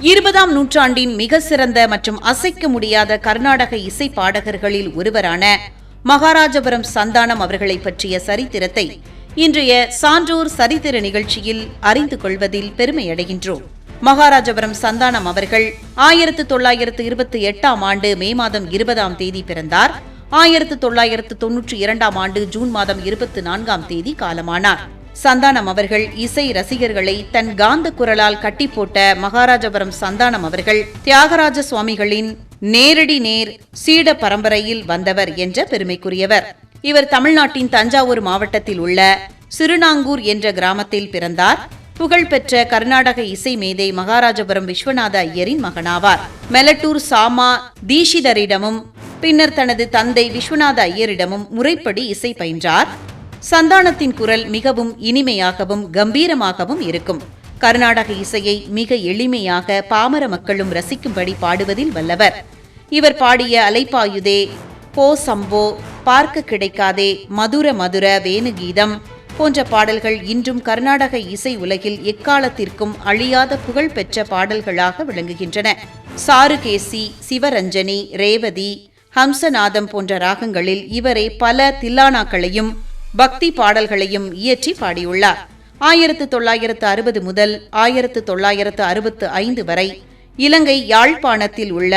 20ஆம் நூற்றாண்டின் மிக சிறந்த மற்றும் அசைக்க முடியாத கர்நாடக இசை பாடகர்களில் ஒருவரான மகாராஜபுரம் சந்தானம் அவர்களை பற்றிய சரித்திரத்தை இன்றைய சான்றோர் சரித்திர நிகழ்ச்சியில் அறிந்து கொள்வதில் பெருமையடைகின்றோம். மகாராஜபுரம் சந்தானம் அவர்கள் 1928ஆம் ஆண்டு மே மாதம் 20ஆம் தேதி பிறந்தார். 1992ஆம் ஆண்டு ஜூன் மாதம் 24ஆம் தேதி காலமானார். சந்தானம் அவர்கள் இசை ரசிகர்களை தன் காந்த குரலால் கட்டி போட்ட மகாராஜபுரம் சந்தானம் அவர்கள் தியாகராஜ சுவாமிகளின் நேரடி சீட பரம்பரையில் வந்தவர் என்ற பெருமைக்குரியவர். இவர் தமிழ்நாட்டின் தஞ்சாவூர் மாவட்டத்தில் உள்ள சிறுநாங்கூர் என்ற கிராமத்தில் பிறந்தார். புகழ்பெற்ற கர்நாடக இசை மேதை மகாராஜபுரம் விஸ்வநாத ஐயரின் மகனாவார். மெலட்டூர் சாமா தீஷிதரிடமும் பின்னர் தனது தந்தை விஸ்வநாத ஐயரிடமும் முறைப்படி இசை பயின்றார். சந்தானத்தின் குரல் மிகவும் இனிமையாகவும் கம்பீரமாகவும் இருக்கும். கர்நாடக இசையை மிக எளிமையாக பாமர மக்களும் ரசிக்கும்படி பாடுவதில் வல்லவர். இவர் பாடிய அலைப்பாயுதே, போ சம்போ, பார்க்க கிடைக்காதே, மதுர மதுர வேணுகீதம் போன்ற பாடல்கள் இன்றும் கர்நாடக இசை உலகில் எக்காலத்திற்கும் அழியாத புகழ்பெற்ற பாடல்களாக விளங்குகின்றன. சாருகேசி, சிவரஞ்சனி, ரேவதி, ஹம்சநாதம் போன்ற ராகங்களில் இவரே பல தில்லானாக்களையும் பக்தி பாடல்களையும் இயற்றி பாடியுள்ளார். 1960 முதல் 1965 வரை இலங்கை யாழ்ப்பாணத்தில் உள்ள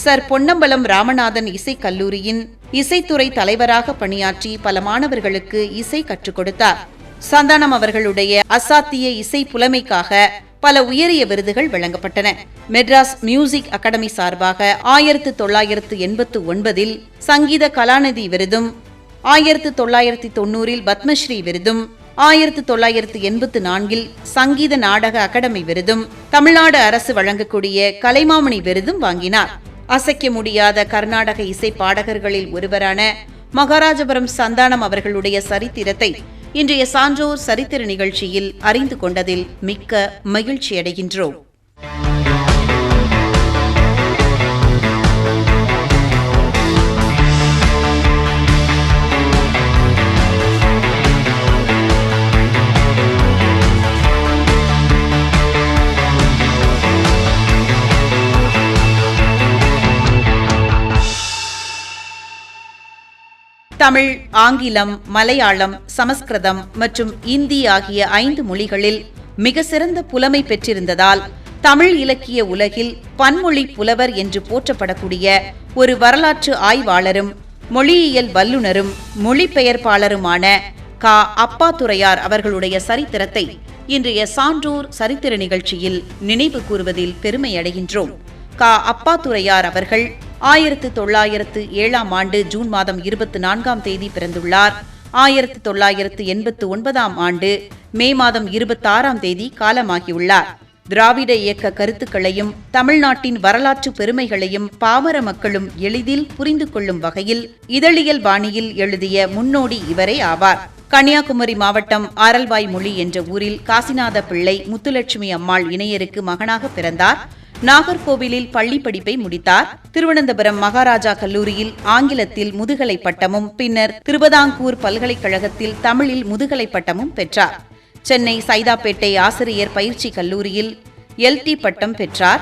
சர் பொன்னம்பலம் ராமநாதன் இசைக் கல்லூரியின் இசைத்துறை தலைவராக பணியாற்றி பல மாணவர்களுக்கு இசை கற்றுக் கொடுத்தார். சந்தானம் அவர்களுடைய அசாத்திய இசை புலமைக்காக பல உயரிய விருதுகள் வழங்கப்பட்டன. மெட்ராஸ் மியூசிக் அகாடமி சார்பாக 1989 சங்கீத கலாநிதி விருதும், 1990 பத்மஸ்ரீ விருதும், 1984 சங்கீத நாடக அகாடமி விருதும், தமிழ்நாடு அரசு வழங்கக்கூடிய கலைமாமணி விருதும் வாங்கினார். அசைக்க முடியாத கர்நாடக இசை பாடகர்களில் ஒருவரான மகாராஜபுரம் சந்தானம் அவர்களுடைய சரித்திரத்தை இன்றைய சான்றோர் சரித்திர நிகழ்ச்சியில் அறிந்து கொண்டதில் மிக்க மகிழ்ச்சியடைகின்றோம். தமிழ், ஆங்கிலம், மலையாளம், சமஸ்கிருதம் மற்றும் இந்தி ஆகிய 5 மொழிகளில் மிக சிறந்த புலமை பெற்றிருந்ததால் தமிழ் இலக்கிய உலகில் பன்மொழி புலவர் என்று போற்றப்படக்கூடிய ஒரு வரலாற்று ஆய்வாளரும் மொழியியல் வல்லுநரும் மொழிபெயர்ப்பாளருமான கா. அப்பாத்துரையார் அவர்களுடைய சரித்திரத்தை இன்றைய சான்றோர் சரித்திர நிகழ்ச்சியில் நினைவு கூறுவதில் பெருமையடைகின்றோம். கா. அப்பாத்துரையார் அவர்கள் 1907ஆம் ஆண்டு ஜூன் மாதம் 24ஆம் தேதி பிறந்துள்ளார். 1989ஆம் ஆண்டு மே மாதம் 26ஆம் தேதி காலமாகியுள்ளார். திராவிட இயக்க கருத்துக்களையும் தமிழ்நாட்டின் வரலாற்று பெருமைகளையும் பாமர மக்களும் எளிதில் புரிந்து கொள்ளும் வகையில் இதழியல் பாணியில் எழுதிய முன்னோடி இவரே ஆவார். கன்னியாகுமரி மாவட்டம் ஆரல்வாய் மொழி என்ற ஊரில் காசிநாத பிள்ளை முத்துலட்சுமி அம்மாள் இணையருக்கு மகனாக பிறந்தார். நாகர்கோவிலில் பள்ளி படிப்பை முடித்தார். திருவனந்தபுரம் மகாராஜா கல்லூரியில் ஆங்கிலத்தில் முதுகலை பட்டமும், பின்னர் திருவிதாங்கூர் பல்கலைக்கழகத்தில் தமிழில் முதுகலை பட்டமும் பெற்றார். சென்னை சைதாப்பேட்டை ஆசிரியர் பயிற்சி கல்லூரியில் LT பட்டம் பெற்றார்.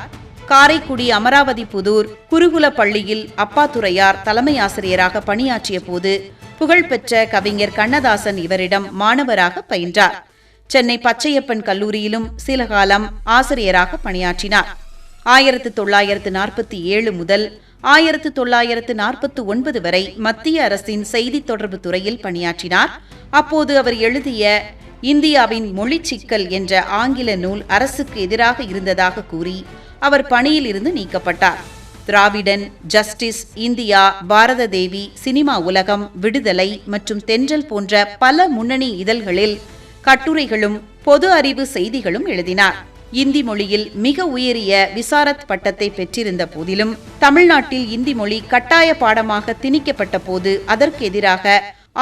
காரைக்குடி அமராவதி புதூர் குருகுல பள்ளியில் அப்பாத்துரையார் தலைமை ஆசிரியராக பணியாற்றிய போது புகழ்பெற்ற கவிஞர் கண்ணதாசன் இவரிடம் மாணவராக பயின்றார். சென்னை பச்சையப்பன் கல்லூரியிலும் சில காலம் ஆசிரியராக பணியாற்றினார். 1947 முதல் 1949 வரை மத்திய அரசின் செய்தி தொடர்பு துறையில் பணியாற்றினார். அப்போது அவர் எழுதிய இந்தியாவின் மொழி சிக்கல் என்ற ஆங்கில நூல் அரசுக்கு எதிராக இருந்ததாக கூறி அவர் பணியில் இருந்து நீக்கப்பட்டார். திராவிடன், ஜஸ்டிஸ், இந்தியா, பாரத தேவி, சினிமா உலகம், விடுதலை மற்றும் தென்றல் போன்ற பல முன்னணி இதழ்களில் கட்டுரைகளும் பொது அறிவு செய்திகளும் எழுதினார். இந்தி மொழியில் மிக உயரிய விசாரத் பட்டத்தை பெற்றிருந்த போதிலும் தமிழ்நாட்டில் இந்தி மொழி கட்டாய பாடமாக திணிக்கப்பட்ட போது அதற்கு எதிராக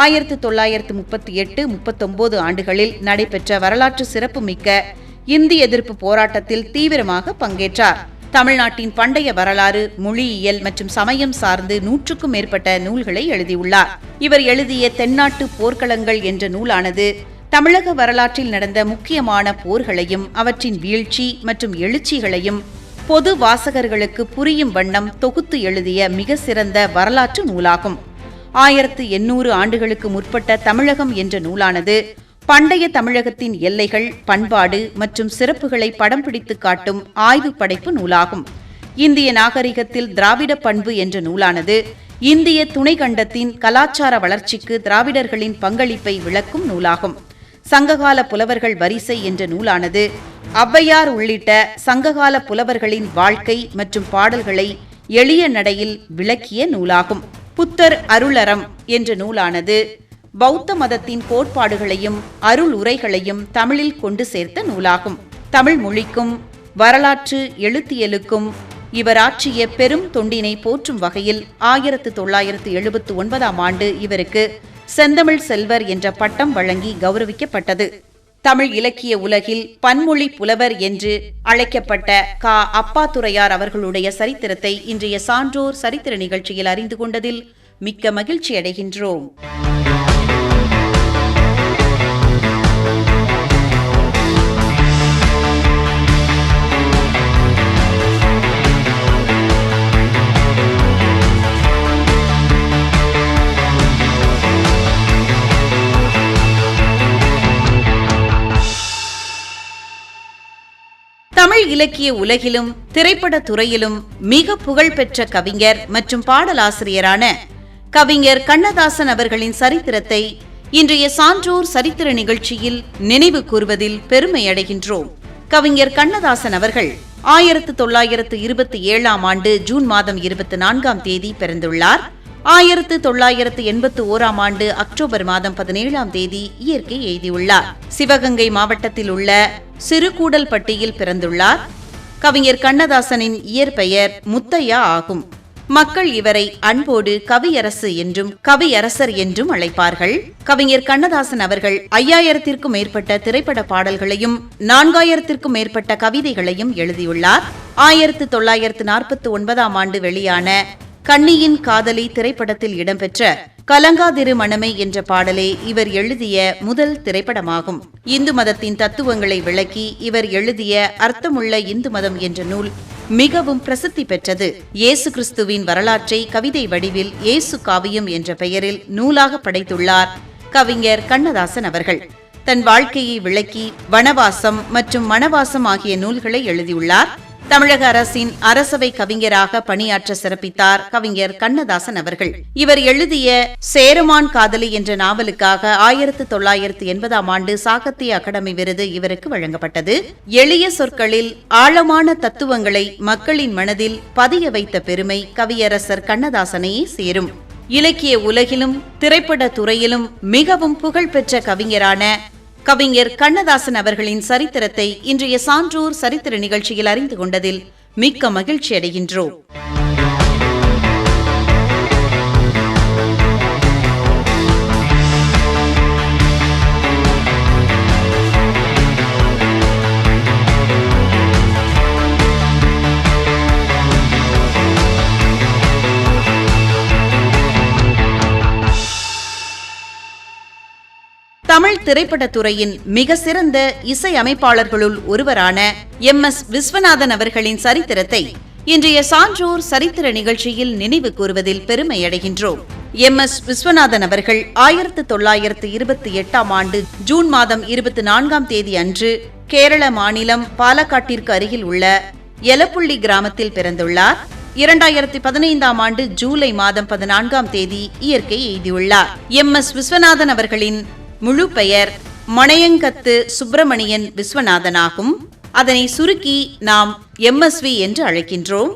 1938-39 ஆண்டுகளில் நடைபெற்ற வரலாற்று சிறப்புமிக்க இந்தி எதிர்ப்பு போராட்டத்தில் தீவிரமாக பங்கேற்றார். தமிழ்நாட்டின் பண்டைய வரலாறு, மொழியியல் மற்றும் சமயம் சார்ந்து 100க்கும் மேற்பட்ட நூல்களை எழுதியுள்ளார். இவர் எழுதிய தென்னாட்டு போர்க்களங்கள் என்ற நூலானது தமிழக வரலாற்றில் நடந்த முக்கியமான போர்களையும் அவற்றின் வீழ்ச்சி மற்றும் எழுச்சிகளையும் பொது வாசகர்களுக்கு புரியும் வண்ணம் தொகுத்து எழுதிய மிக சிறந்த வரலாற்று நூலாகும். 1800 ஆண்டுகளுக்கு முற்பட்ட தமிழகம் என்ற நூலானது பண்டைய தமிழகத்தின் எல்லைகள், பண்பாடு மற்றும் சிறப்புகளை படம் பிடித்து காட்டும் ஆய்வு படைப்பு நூலாகும். இந்திய நாகரிகத்தில் திராவிட பண்பு என்ற நூலானது இந்திய துணைக்கண்டத்தின் கலாச்சார வளர்ச்சிக்கு திராவிடர்களின் பங்களிப்பை விளக்கும் நூலாகும். சங்ககால புலவர்கள் வரிசை என்ற நூலானது ஔவையார் உள்ளிட்ட சங்ககால புலவர்களின் வாழ்க்கை மற்றும் பாடல்களை எளிய நடையில் விளக்கிய நூலாகும். புத்தர் அருளறம் என்ற நூலானது பௌத்த மதத்தின் கோட்பாடுகளையும் அருள் உரைகளையும் தமிழில் கொண்டு சேர்த்த நூலாகும். தமிழ் மொழிக்கும் வரலாற்று எழுத்தியலுக்கும் இவர் ஆற்றிய பெரும் தொண்டினை போற்றும் வகையில் 1979ஆம் ஆண்டு இவருக்கு செந்தமிழ் செல்வர் என்ற பட்டம் வழங்கி கௌரவிக்கப்பட்டது. தமிழ் இலக்கிய உலகில் பன்மொழி புலவர் என்று அழைக்கப்பட்ட அப்பாத்துரையார் அவர்களுடைய சரித்திரத்தை இன்றைய சான்றோர் சரித்திர நிகழ்ச்சியில் அறிந்து கொண்டதில் மிக்க மகிழ்ச்சி அடைகின்றோம். தமிழ் இலக்கிய உலகிலும் திரைப்பட துறையிலும் மிக புகழ்பெற்ற கவிஞர் மற்றும் பாடலாசிரியரான கவிஞர் கண்ணதாசன் அவர்களின் சரித்திரத்தை இன்றைய சான்றோர் சரித்திர நிகழ்ச்சியில் நினைவு கூர்வதில் பெருமை அடைகின்றோம். கவிஞர் கண்ணதாசன் அவர்கள் 1927ஆம் ஆண்டு ஜூன் மாதம் 24ஆம் தேதி பிறந்துள்ளார். 1981ஆம் ஆண்டு அக்டோபர் மாதம் 17ஆம் தேதி இயற்கை எய்தியுள்ளார். சிவகங்கை மாவட்டத்தில் உள்ள சிறுகூடல்பட்டியில் பிறந்துள்ளார். கவிஞர் கண்ணதாசனின் இயற்பெயர் முத்தையா ஆகும். மக்கள் இவரை அன்போடு கவியரசு என்றும் கவியரசர் என்றும் அழைப்பார்கள். கவிஞர் கண்ணதாசன் அவர்கள் 5000த்திற்கும் மேற்பட்ட திரைப்பட பாடல்களையும் 4000த்திற்கும் மேற்பட்ட கவிதைகளையும் எழுதியுள்ளார். 1949ஆம் ஆண்டு வெளியான கண்ணியின் காதலி திரைப்படத்தில் இடம்பெற்ற கலங்காதிரு மனமே என்ற பாடலே இவர் எழுதிய முதல் திரைப்படமாகும். இந்து மதத்தின் தத்துவங்களை விளக்கி இவர் எழுதிய அர்த்தமுள்ள இந்து மதம் என்ற நூல் மிகவும் பிரசித்தி பெற்றது. இயேசு கிறிஸ்துவின் வரலாற்றை கவிதை வடிவில் இயேசு காவியம் என்ற பெயரில் நூலாக படைத்துள்ளார் கவிஞர் கண்ணதாசன் அவர்கள். தன் வாழ்க்கையை விளக்கி வனவாசம் மற்றும் மணவாசம் ஆகிய நூல்களை எழுதியுள்ளார். தமிழக அரசின் அரசவை கவிஞராக பணியாற்ற சிறப்பித்தார் கவிஞர் கண்ணதாசன் அவர்கள். இவர் எழுதிய சேரமான் காதலி என்ற நாவலுக்காக 1980ஆம் ஆண்டு சாகித்ய அகாடமி விருது இவருக்கு வழங்கப்பட்டது. எளிய சொற்களில் ஆழமான தத்துவங்களை மக்களின் மனதில் பதிய வைத்த பெருமை கவியரசர் கண்ணதாசனையே சேரும். இலக்கிய உலகிலும் திரைப்பட துறையிலும் மிகவும் புகழ்பெற்ற கவிஞரான கவிஞர் கண்ணதாசன் அவர்களின் சரித்திரத்தை இன்றைய சான்றோர் சரித்திர நிகழ்ச்சியில் அறிந்து கொண்டதில் மிக்க மகிழ்ச்சி அடைகின்றோம். தமிழ் திரைப்பட துறையின் மிக சிறந்த இசை அமைப்பாளர்களுள் ஒருவரான MS விஸ்வநாதன் அவர்களின் சரித்திரத்தை இன்றைய சான்றோர் சரித்திர நிகழ்ச்சியில் நினைவு கூறுவதில் பெருமை அடைகின்றோம். MS விஸ்வநாதன் அவர்கள் 1928ஆம் ஆண்டு ஜூன் மாதம் 24ஆம் தேதி அன்று கேரள மாநிலம் பாலக்காட்டிற்கு அருகில் உள்ள எலப்புள்ளி கிராமத்தில் பிறந்துள்ளார். 2015ஆம் ஆண்டு ஜூலை மாதம் 14ஆம் தேதி இயற்கை எய்தியுள்ளார். MS விஸ்வநாதன் அவர்களின் முழு பெயர் மணையங்கத்து சுப்பிரமணியன் விஸ்வநாதனாகும். அதனை சுருக்கி நாம் MSV என்று அழைக்கின்றோம்.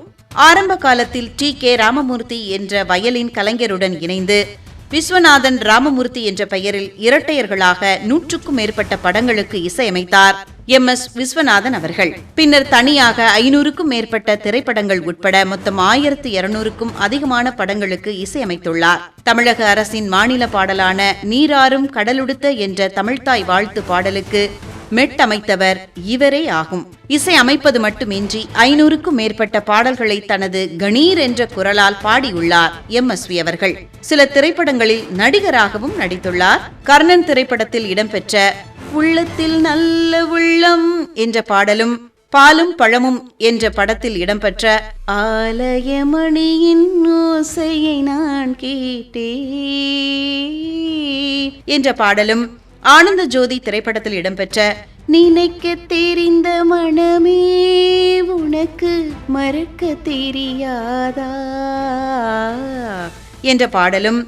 ஆரம்ப காலத்தில் TK ராமமூர்த்தி என்ற வயலின் கலைஞருடன் இணைந்து விஸ்வநாதன் ராமமூர்த்தி என்ற பெயரில் இரட்டையர்களாக 100க்கும் மேற்பட்ட படங்களுக்கு இசையமைத்தார் MS விஸ்வநாதன் அவர்கள். பின்னர் தனியாக 500க்கும் மேற்பட்ட திரைப்படங்கள் உட்பட மொத்தம் 1200க்கும் அதிகமான படங்களுக்கு இசையமைத்துள்ளார். தமிழக அரசின் மாநில பாடலான நீராறும் கடலுடுத்த என்ற தமிழ்த்தாய் வாழ்த்து பாடலுக்கு மெட்டமைத்தவர் இவரே ஆகும். இசை அமைப்பது மட்டுமின்றி 500க்கும் மேற்பட்ட பாடல்களை தனது கணீர் என்ற குரலால் பாடியுள்ளார் MSV அவர்கள். சில திரைப்படங்களில் நடிகராகவும் நடித்துள்ளார். கர்ணன் திரைப்படத்தில் இடம்பெற்ற உள்ளத்தில் நல்ல உள்ளம் என்ற பாடலும் பாலும் பழமும் என்ற படத்தில் இடம்பெற்ற ஆலயமணியின் ஓசையை நான் கேட்டேன் என்ற பாடலும், ஆனந்த ஜோதி திரைப்படத்தில் இடம்பெற்ற நினைக்க தெரிந்த மனமே உனக்கு மறக்க தெரியாதா என்ற பாடலும்,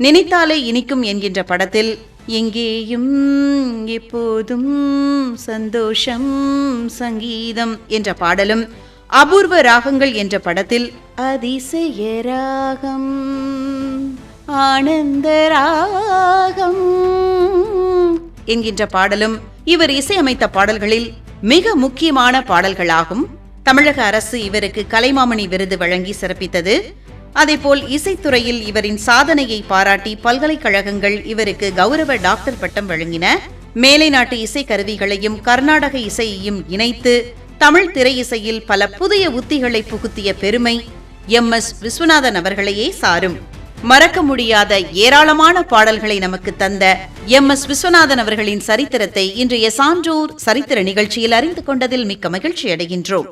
நினைத்தாலே இனிக்கும் என்கின்ற படத்தில் எங்கேயும் எப்போதும் சந்தோஷம் சங்கீதம் என்ற பாடலும், அபூர்வ ராகங்கள் என்ற படத்தில் அதிசய ராகம் ஆனந்த ராகம் என்கின்ற பாடலும் இவர் இசையமைத்த பாடல்களில் மிக முக்கியமான பாடல்களாகும். தமிழக அரசு இவருக்கு கலைமாமணி விருது வழங்கி சிறப்பித்தது. அதேபோல் இசைத்துறையில் இவரின் சாதனையை பாராட்டி பல்கலைக்கழகங்கள் இவருக்கு கௌரவ டாக்டர் பட்டம் வழங்கின. மேலை நாட்டு இசை கருவிகளையும் கர்நாடக இசையையும் இணைத்து தமிழ் திரை இசையில் பல புதிய உத்திகளை புகுத்திய பெருமை MS விஸ்வநாதன் அவர்களையே சாரும். மறக்க முடியாத ஏராளமான பாடல்களை நமக்கு தந்த MS விஸ்வநாதன் அவர்களின் சரித்திரத்தை இன்றைய சான்றோர் சரித்திர நிகழ்ச்சியில் அறிந்து கொண்டதில் மிக்க மகிழ்ச்சி அடைகின்றோம்.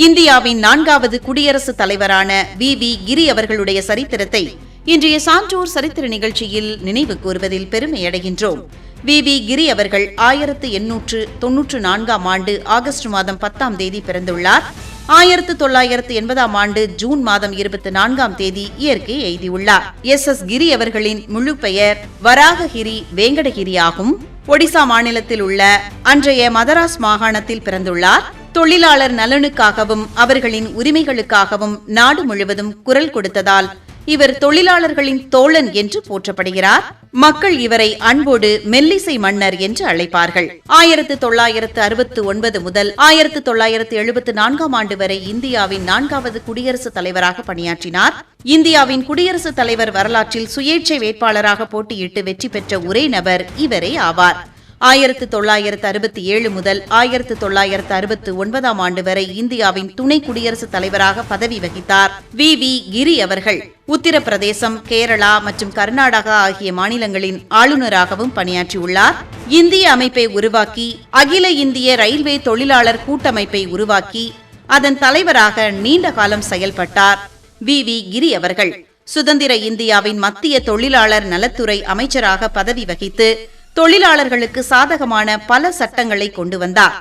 இந்தியாவின் 4வது குடியரசுத் தலைவரான V.V. கிரி அவர்களுடைய சரித்திரத்தை இன்றைய சான்றோர் சரித்திர நிகழ்ச்சியில் நினைவு கூறுவதில் பெருமையடைகின்றோம். V.V. கிரி அவர்கள் 1894 ஆண்டு ஆகஸ்ட் மாதம் 10ஆம் தேதி பிறந்துள்ளார். 1980 ஆண்டு ஜூன் மாதம் 24ஆம் தேதி இயற்கை எய்தியுள்ளார். SS. கிரி அவர்களின் முழு பெயர் வராககிரி வேங்கடகிரி ஆகும். ஒடிசா மாநிலத்தில் உள்ள அன்றைய மதராஸ் மாகாணத்தில் பிறந்துள்ளார். தொழிலாளர் நலனுக்காகவும் அவர்களின் உரிமைகளுக்காகவும் நாடு முழுவதும் குரல் கொடுத்ததால் இவர் தொழிலாளர்களின் தோழன் என்று போற்றப்படுகிறார். மக்கள் இவரை அன்போடு மெல்லிசை மன்னர் என்று அழைப்பார்கள். 1969 முதல் 1974 ஆண்டு வரை இந்தியாவின் 4வது குடியரசுத் தலைவராக பணியாற்றினார். இந்தியாவின் குடியரசுத் தலைவர் வரலாற்றில் சுயேட்சை வேட்பாளராக போட்டியிட்டு வெற்றி பெற்ற ஒரே நபர் இவரே ஆவார். 1967 முதல் 1969 ஆண்டு வரை இந்தியாவின் துணை குடியரசுத் தலைவராக பதவி வகித்தார். V.V. கிரி அவர்கள் உத்தரப்பிரதேசம், கேரளா மற்றும் கர்நாடகா ஆகிய மாநிலங்களின் ஆளுநராகவும் பணியாற்றியுள்ளார். இந்திய அமைப்பை உருவாக்கி அகில இந்திய ரயில்வே தொழிலாளர் கூட்டமைப்பை உருவாக்கி அதன் தலைவராக நீண்ட காலம் செயல்பட்டார். V.V. கிரி அவர்கள் சுதந்திர இந்தியாவின் மத்திய தொழிலாளர் நலத்துறை அமைச்சராக பதவி வகித்து தொழிலாளர்களுக்கு சாதகமான பல சட்டங்களை கொண்டு வந்தார்.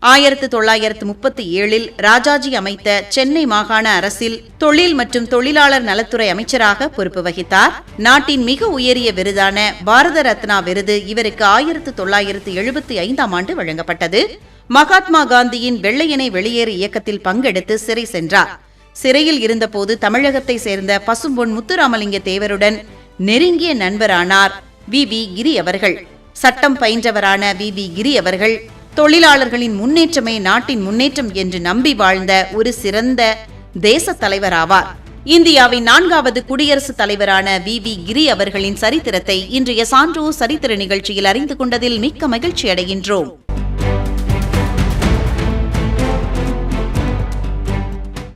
1937 ராஜாஜி அமைத்த சென்னை மாகாண அரசில் தொழில் மற்றும் தொழிலாளர் நலத்துறை அமைச்சராக பொறுப்பு வகித்தார். நாட்டின் மிக உயரிய விருதான பாரத ரத்னா விருது இவருக்கு 1975 ஆண்டு வழங்கப்பட்டது. மகாத்மா காந்தியின் வெள்ளையனை வெளியேறு இயக்கத்தில் பங்கெடுத்து சிறை சென்றார். சிறையில் இருந்தபோது தமிழகத்தை சேர்ந்த பசும்பொன் முத்துராமலிங்க தேவருடன் நெருங்கிய நண்பரானார் V.V. கிரி அவர்கள். சட்டம் பயின்றவரான V.V. கிரி அவர்கள் தொழிலாளர்களின் முன்னேற்றமே நாட்டின் முன்னேற்றம் என்று நம்பி வாழ்ந்த ஒரு சிறந்த தேச தலைவராவார். இந்தியாவின் 4வது குடியரசுத் தலைவரான V.V. கிரி அவர்களின் சரித்திரத்தை இன்றைய சான்றோர் சரித்திர நிகழ்ச்சியில் அறிந்து கொண்டதில் மிக்க மகிழ்ச்சி அடைகின்றோம்.